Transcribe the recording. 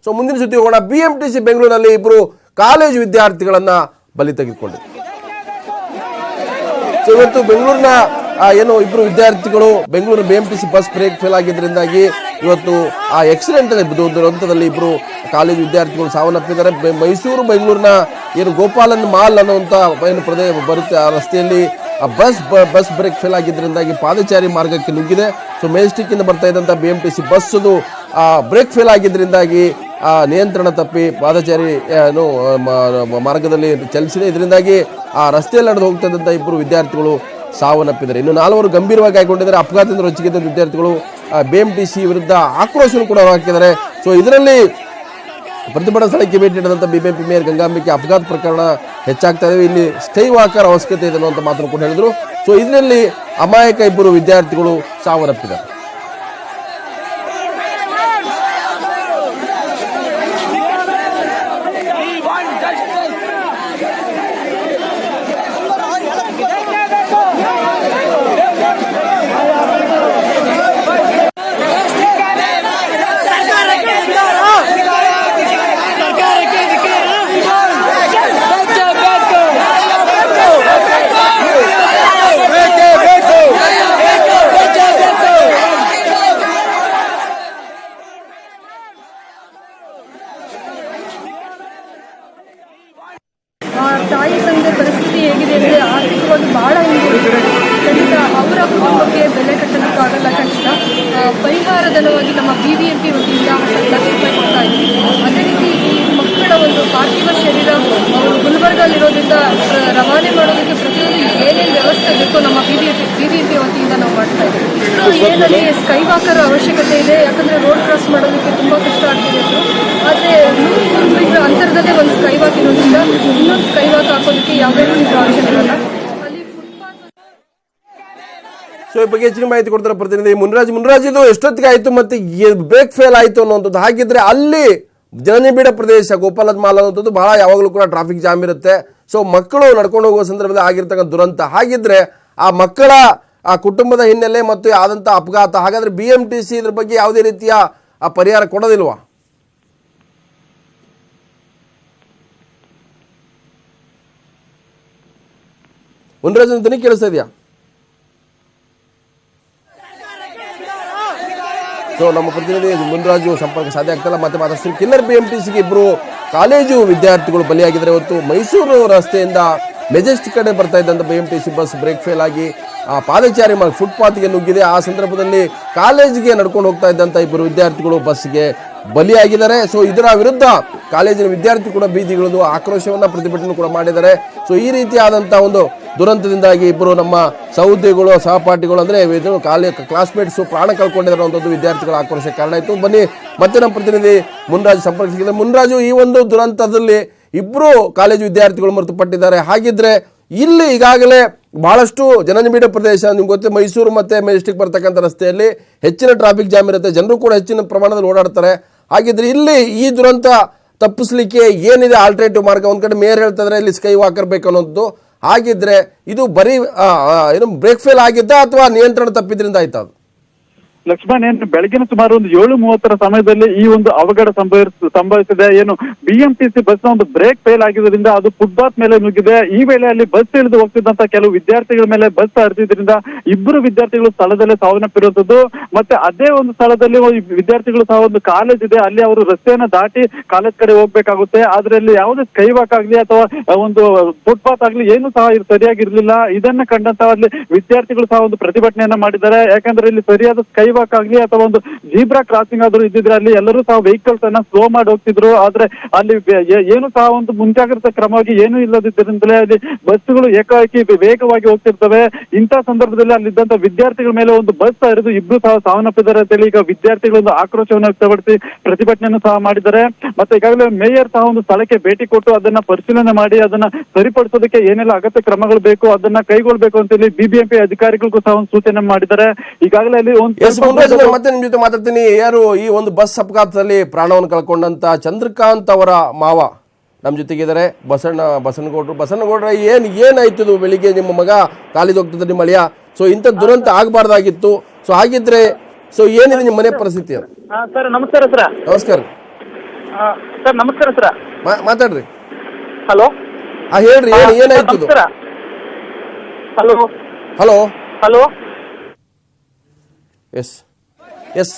So ಮುಂದಿನ ಸುದ್ದಿ ಹೋಗೋಣ. BMTC ಬೆಂಗಳೂರಿನಲ್ಲಿ ಇಬ್ಬರು ಕಾಲೇಜು ವಿದ್ಯಾರ್ಥಿಗಳನ್ನ ಬಲಿ ತೆಗೆದುಕೊಂಡಿದೆ. ಸೊ ಇವತ್ತು ಬೆಂಗಳೂರಿನ ಏನು ಇಬ್ಬರು ವಿದ್ಯಾರ್ಥಿಗಳು Bengaluru BMTC bus brake fail ಆಗಿದ್ದರಿಂದಾಗಿ ಇವತ್ತು ಆ ಆಕ್ಸಿಡೆಂಟ್ ದುರಂತದಲ್ಲಿ ಇಬ್ಬರು ಕಾಲೇಜು ವಿದ್ಯಾರ್ಥಿಗಳು ಸಾವನ್ನಪ್ಪಿದ್ದಾರೆ. ಮೈಸೂರು ಬೆಂಗಳೂರಿನ ಏನು ಗೋಪಾಲನ್ ಮಾಲ್ ಅನ್ನುವಂಥ ಏನು ಪ್ರದೇಶ ಬರುತ್ತೆ, ಆ ರಸ್ತೆಯಲ್ಲಿ ಆ ಬಸ್ ಬ್ರೇಕ್ ಫೇಲ್ ಆಗಿದ್ದರಿಂದಾಗಿ ಪಾದಚಾರಿ ಮಾರ್ಗಕ್ಕೆ ನುಗ್ಗಿದೆ. ಸೊ ಮೆಜೆಸ್ಟಿಕ್ ಇಂದ ಬರ್ತಾ ಇದ್ದಂಥ BMTC ಬಸ್ ಅದು ಬ್ರೇಕ್ ಫೇಲ್ ಆಗಿದ್ದರಿಂದಾಗಿ ನಿಯಂತ್ರಣ ತಪ್ಪಿ ಪಾದಚಾರಿ ಮಾರ್ಗದಲ್ಲಿ ಚಲಿಸಿದೆ. ಇದರಿಂದಾಗಿ ಆ ರಸ್ತೆಯಲ್ಲಿ ನಡೆದು ಹೋಗ್ತಾ ಇದ್ದಂಥ ಇಬ್ಬರು ವಿದ್ಯಾರ್ಥಿಗಳು ಸಾವನ್ನಪ್ಪಿದ್ದಾರೆ. ಇನ್ನು 4 ಗಂಭೀರವಾಗಿ ಗಾಯಗೊಂಡಿದ್ದಾರೆ. ಅಪಘಾತದಿಂದ ರೊಚ್ಚಿಗೆದ್ದ ವಿದ್ಯಾರ್ಥಿಗಳು BMTC ವಿರುದ್ಧ ಆಕ್ರೋಶವನ್ನು ಕೂಡ ಹಾಕಿದ್ದಾರೆ. ಸೊ ಇದರಲ್ಲಿ ಪ್ರತಿಭಟನಾ ಸ್ಥಳಕ್ಕೆ ಭೇಟಿ ನೀಡಿದಂಥ BBMP ಮೇಯರ್ ಗಂಗಾಂಬಿಕೆ ಅಪಘಾತ ಪ್ರಕರಣ ಹೆಚ್ಚಾಗ್ತಾ ಇದೆ, ಇಲ್ಲಿ ಸ್ಟೇ ವಾಕರ್ ಅವಶ್ಯಕತೆ ಇದೆ ಅನ್ನುವಂಥ ಮಾತನ್ನು ಕೂಡ ಹೇಳಿದರು. ಸೊ ಇದರಲ್ಲಿ ಅಮಾಯಕ ಇಬ್ಬರು ವಿದ್ಯಾರ್ಥಿಗಳು ಸಾವನ್ನಪ್ಪಿದ್ದಾರೆ. ತಾಯಿ ತಂದೆ ಪರಿಸ್ಥಿತಿ ಹೇಗಿದೆ ಅಂದರೆ ಆರ್ಥಿಕವಾಗಿ ಭಾಳ ಹಿಂದುಳಿದಿದೆ. ಖಂಡಿತ ಅವರ ಕುಟುಂಬಕ್ಕೆ ಬೆಲೆ ಕಟ್ಟಲಿಕ್ಕಾಗಲ್ಲ. ಖಂಡಿತ ಪರಿಹಾರಧನವಾಗಿ ನಮ್ಮ BBMP ವತಿಯಿಂದ 10 ಲಕ್ಷ ರೂಪಾಯಿ ಕೊಡ್ತಾ ಇದ್ದೀವಿ. ಅದೇ ರೀತಿ ಈ ಮಕ್ಕಳ ಒಂದು ಪಾರ್ಥಿವ ಶರೀರ ಅವರು ಗುಲ್ಬರ್ಗಲ್ಲಿರೋದ್ರಿಂದ ರವಾನೆ ಮಾಡೋದಕ್ಕೆ ಪ್ರತಿಯೊಂದು ಏನೇನು ವ್ಯವಸ್ಥೆ ಬೇಕೋ ನಮ್ಮ BBMP ವತಿಯಿಂದ ನಾವು ಮಾಡ್ತಾ ಇದ್ದೀವಿ. ಏನಲ್ಲಿ ಸ್ಕೈ ವಾಕರ್ ಅವಶ್ಯಕತೆ ಇದೆ, ಯಾಕಂದರೆ ರೋಡ್ ಕ್ರಾಸ್ ಮಾಡೋದಕ್ಕೆ ತುಂಬ ಕಷ್ಟ ಆಗ್ತಿದೆ. ಆದರೆ 100 ಮೀಟರ್ ಅಂತರದಲ್ಲೇ ಒಂದು ಸ್ಕೈ ವಾಕ್ ಇರೋದ್ರಿಂದ ಇನ್ನೊಂದು ಸ್ಕೈ ವಾಕ್ ಹಾಕೋದಕ್ಕೆ ಯಾವುದೇ ರೀತಿ ಆಪ್ಷನ್ ಇರಲ್ಲ. ಅಲ್ಲಿ ಫುಟ್ಪಾತ್. ಸೊ ಈ ಬಗ್ಗೆ ಹೆಚ್ಚಿನ ಮಾಹಿತಿ ಕೊಡ್ತಾರೆ ಪ್ರತಿನಿಧಿ ಮುನ್ರಾಜ್. ಇದು ಎಷ್ಟೊತ್ತಿಗೆ ಆಯಿತು ಮತ್ತೆ ಬ್ರೇಕ್ ಫೇಲ್ ಆಯಿತು ಅನ್ನುವಂಥದ್ದು, ಹಾಗಿದ್ರೆ ಅಲ್ಲಿ ಜನನಿಬಿಡ ಪ್ರದೇಶ ಗೋಪಾಲದ ಮಾಲ್ ಅನ್ನೋದು ಬಹಳ ಯಾವಾಗಲೂ ಕೂಡ ಟ್ರಾಫಿಕ್ ಜಾಮ್ ಇರುತ್ತೆ. ಸೊ ಮಕ್ಕಳು ನಡ್ಕೊಂಡು ಹೋಗುವ ಸಂದರ್ಭದಲ್ಲಿ ಆಗಿರ್ತಕ್ಕಂಥ ದುರಂತ, ಹಾಗಿದ್ರೆ ಆ ಮಕ್ಕಳ ಆ ಕುಟುಂಬದ ಹಿನ್ನೆಲೆ ಮತ್ತು ಆದಂಥ ಅಪಘಾತ, ಹಾಗಾದ್ರೆ BMTC ಇದ್ರ ಬಗ್ಗೆ ಯಾವುದೇ ರೀತಿಯ ಆ ಪರಿಹಾರ ಕೊಡೋದಿಲ್ವಾ? ಮುನ್ರಾಜ್ ಅಂತ ಕೇಳಿಸ್ತಾ ಇದೆಯಾ? ಸೊ ನಮ್ಮ ಪ್ರತಿನಿಧಿ ಮುನ್ರಾಜು ಸಂಪರ್ಕ ಸಾಧ್ಯ ಆಗ್ತಲ್ಲ, ಮತ್ತೆ ಮಾತಾಡ್ತೀವಿ. ಕಿಲ್ಲರ್ BMTCಗೆ ಇಬ್ಬರು ಕಾಲೇಜು ವಿದ್ಯಾರ್ಥಿಗಳು ಬಲಿಯಾಗಿದ್ದಾರೆ. ಇವತ್ತು ಮೈಸೂರು ರಸ್ತೆಯಿಂದ ಮೆಜೆಸ್ಟಿಕ್ ಕಡೆ ಬರ್ತಾ ಇದ್ದಂಥ BMTC ಬಸ್ ಬ್ರೇಕ್ ಫೇಲ್ ಆಗಿ ಪಾದಚಾರಿ ಫುಟ್ಪಾತ್ಗೆ ನುಗ್ಗಿದೆ. ಆ ಸಂದರ್ಭದಲ್ಲಿ ಕಾಲೇಜಿಗೆ ನಡ್ಕೊಂಡು ಹೋಗ್ತಾ ಇದ್ದಂಥ ಇಬ್ಬರು ವಿದ್ಯಾರ್ಥಿಗಳು ಬಸ್ಗೆ ಬಲಿಯಾಗಿದ್ದಾರೆ. ಸೊ ಇದರ ವಿರುದ್ಧ ಕಾಲೇಜಿನ ವಿದ್ಯಾರ್ಥಿ ಕೂಡ ಬೀದಿಗಿಳಿದು ಆಕ್ರೋಶವನ್ನ ಪ್ರತಿಭಟನೆ ಕೂಡ ಮಾಡಿದ್ದಾರೆ. ಸೊ ಈ ರೀತಿಯಾದಂತಹ ಒಂದು ದುರಂತದಿಂದಾಗಿ ಇಬ್ಬರು ನಮ್ಮ ಸಹೋದ್ಯೋಗಿಗಳು ಸಹಪಾಠಿಗಳು ಅಂದ್ರೆ ಕ್ಲಾಸ್ಮೇಟ್ಸ್ ಪ್ರಾಣ ಕಳ್ಕೊಂಡಿರುವಂತದ್ದು ವಿದ್ಯಾರ್ಥಿಗಳ ಆಕ್ರೋಶ ಕಾರಣ ಆಯಿತು. ಬನ್ನಿ ಮತ್ತೆ ನಮ್ಮ ಪ್ರತಿನಿಧಿ ಮುನ್ರಾಜ್ ಸಂಪರ್ಕಿಸಿದ್ದಾರೆ. ಮುನ್ರಾಜು, ಈ ಒಂದು ದುರಂತದಲ್ಲಿ ಇಬ್ಬರು ಕಾಲೇಜು ವಿದ್ಯಾರ್ಥಿಗಳು ಮೃತಪಟ್ಟಿದ್ದಾರೆ. ಹಾಗಿದ್ರೆ ಇಲ್ಲಿ ಈಗಾಗಲೇ ಬಹಳಷ್ಟು ಜನನಿಬಿಡ ಪ್ರದೇಶ, ನಿಮ್ಗೆ ಗೊತ್ತೇ ಮೈಸೂರು ಮತ್ತೆ ಮೆಜೆಸ್ಟಿಕ್ ಬರ್ತಕ್ಕಂಥ ರಸ್ತೆಯಲ್ಲಿ ಹೆಚ್ಚಿನ ಟ್ರಾಫಿಕ್ ಜಾಮ್ ಇರುತ್ತೆ, ಜನರು ಕೂಡ ಹೆಚ್ಚಿನ ಪ್ರಮಾಣದಲ್ಲಿ ಓಡಾಡ್ತಾರೆ. ಹಾಗಿದ್ರೆ ಇಲ್ಲಿ ಈ ದುರಂತ ತಪ್ಪಿಸ್ಲಿಕ್ಕೆ ಏನಿದೆ ಆಲ್ಟರ್ನೇಟಿವ್ ಮಾರ್ಗ? ಒಂದ್ ಕಡೆ ಮೇಯರ್ ಹೇಳ್ತಾ ಇದ್ದಾರೆ ಇಲ್ಲಿ ಸ್ಕೈ ವಾಕರ್ ಬೇಕು ಅನ್ನೋದು, ಹಾಗಿದ್ರೆ ಇದು ಬರೀ ಏನು ಬ್ರೇಕ್ ಫೇಲ್ ಆಗಿದ್ದ ಅಥವಾ ನಿಯಂತ್ರಣ ತಪ್ಪಿದ್ರಿಂದ ಆಯ್ತಾ? ಅದು ಲಕ್ಷ್ಮಣ್, ಬೆಳಗಿನ ಸುಮಾರು ಒಂದು 7:30 ಸಮಯದಲ್ಲಿ ಈ ಒಂದು ಅವಘಡ ಸಂಭವಿಸಿದೆ. ಏನು BMTC ಬಸ್ ನ ಒಂದು ಬ್ರೇಕ್ ಫೇಲ್ ಆಗಿದ್ದರಿಂದ ಅದು ಫುಟ್ಪಾತ್ ಮೇಲೆ ನುಗ್ಗಿದೆ. ಈ ವೇಳೆ ಅಲ್ಲಿ ಬಸ್ ಇಳಿದು ಹೋಗ್ತಿದ್ದಂತ ಕೆಲವು ವಿದ್ಯಾರ್ಥಿಗಳ ಮೇಲೆ ಬಸ್ ಹರಿದಿದ್ರಿಂದ ಇಬ್ಬರು ವಿದ್ಯಾರ್ಥಿಗಳು ಸ್ಥಳದಲ್ಲೇ ಸಾವನ್ನಪ್ಪಿರುವಂತದ್ದು. ಮತ್ತೆ ಅದೇ ಒಂದು ಸ್ಥಳದಲ್ಲಿ ವಿದ್ಯಾರ್ಥಿಗಳು ಸಹ ಒಂದು ಕಾಲೇಜ್ ಇದೆ, ಅಲ್ಲಿ ಅವರು ರಸ್ತೆಯನ್ನ ದಾಟಿ ಕಾಲೇಜ್ ಕಡೆ ಹೋಗ್ಬೇಕಾಗುತ್ತೆ. ಆದ್ರೆ ಅಲ್ಲಿ ಯಾವುದೇ ಸ್ಕೈ ವಾಕ್ ಆಗ್ಲಿ ಅಥವಾ ಒಂದು ಫುಟ್ಪಾತ್ ಆಗ್ಲಿ ಏನು ಸಹ ಸರಿಯಾಗಿರ್ಲಿಲ್ಲ. ಇದನ್ನ ಕಂಡಂತ ಅಲ್ಲಿ ವಿದ್ಯಾರ್ಥಿಗಳು ಸಹ ಒಂದು ಪ್ರತಿಭಟನೆಯನ್ನ ಮಾಡಿದ್ದಾರೆ. ಯಾಕಂದ್ರೆ ಇಲ್ಲಿ ಸರಿಯಾದ ಸ್ಕೈ ವಾಕ್ ಆಗ್ಲಿ ಅಥವಾ ಒಂದು ಜೀಬ್ರಾ ಕ್ರಾಸಿಂಗ್ ಆದ್ರೂ ಇದ್ದಿದ್ರೆ ಅಲ್ಲಿ ಎಲ್ಲರೂ ಸಹ ವೆಹಿಕಲ್ಸ್ ಅನ್ನ ಸ್ಲೋ ಮಾಡಿ ಹೋಗ್ತಿದ್ರು. ಆದ್ರೆ ಅಲ್ಲಿ ಏನು ಸಹ ಒಂದು ಮುಂಜಾಗ್ರತಾ ಕ್ರಮವಾಗಿ ಏನು ಇಲ್ಲದಿದ್ದರಿಂದಲೇ ಅಲ್ಲಿ ಬಸ್ಗಳು ಏಕಾಏಕಿ ವೇಗವಾಗಿ ಹೋಗ್ತಿರ್ತವೆ. ಇಂಥ ಸಂದರ್ಭದಲ್ಲಿ ಅಲ್ಲಿದ್ದಂತ ವಿದ್ಯಾರ್ಥಿಗಳ ಮೇಲೆ ಒಂದು ಬಸ್ ಹರಿದು ಇಬ್ರು ಸಹ ಸಾವನ್ನಪ್ಪಿದ್ದಾರೆ ಅಂತೇಳಿ ಈಗ ವಿದ್ಯಾರ್ಥಿಗಳೊಂದು ಆಕ್ರೋಶವನ್ನು ವ್ಯಕ್ತಪಡಿಸಿ ಪ್ರತಿಭಟನೆಯನ್ನು ಸಹ ಮಾಡಿದ್ದಾರೆ. ಮತ್ತೆ ಈಗಾಗಲೇ ಮೇಯರ್ ಸಹ ಒಂದು ಸ್ಥಳಕ್ಕೆ ಭೇಟಿ ಕೊಟ್ಟು ಅದನ್ನ ಪರಿಶೀಲನೆ ಮಾಡಿ ಅದನ್ನ ಸರಿಪಡಿಸೋದಕ್ಕೆ ಏನೆಲ್ಲ ಅಗತ್ಯ ಕ್ರಮಗಳು ಬೇಕು ಅದನ್ನ ಕೈಗೊಳ್ಬೇಕು ಅಂತೇಳಿ BBMP ಅಧಿಕಾರಿಗಳಿಗೂ ಸಹ ಒಂದು ಸೂಚನೆ ಮಾಡಿದ್ದಾರೆ. ಈಗಾಗಲೇ ಅಲ್ಲಿ ಒಂದು ಮತ್ತೆ ನಿಮ್ ಜೊತೆ ಮಾತಾಡ್ತೀನಿ. ಯಾರು ಈ ಒಂದು ಬಸ್ ಅಪಘಾತದಲ್ಲಿ ಪ್ರಾಣವನ್ನು ಕಳ್ಕೊಂಡಂತ ಚಂದ್ರಕಾಂತ್ ಅವರ ಮಾವ ನಮ್ಮ ಜೊತೆಗಿದ್ದಾರೆ. ಬಸನಗೌಡ್ರ ಏನಾಯ್ತು ಬೆಳಿಗ್ಗೆ? ನಿಮ್ಮ ಮಗ ಕಾಲೇಜ್ ಹೋಗ್ತಿದ್ದ, ನಿಮ್ಮ ಅಳಿಯ. ಸೊ ಇಂಥ ದುರಂತ ಆಗಬಾರ್ದಾಗಿತ್ತು. ಸೊ ಹಾಗಿದ್ರೆ ಸೊ ಏನಿದೆ ನಿಮ್ಮ ಮನೆ ಪರಿಸ್ಥಿತಿ? ಸರ್ ನಮಸ್ಕಾರ. ಸರ್ ನಮಸ್ಕಾರ. ಸರ್ ನಮಸ್ಕಾರ ಸರ್. ಮಾತಾಡ್ರಿ. ಹಲೋ ಹೇಳ್ರಿ ಹೇಳಿ, ಏನಾಯ್ತು? ನಮಸ್ಕಾರ. Hello hello hello yes S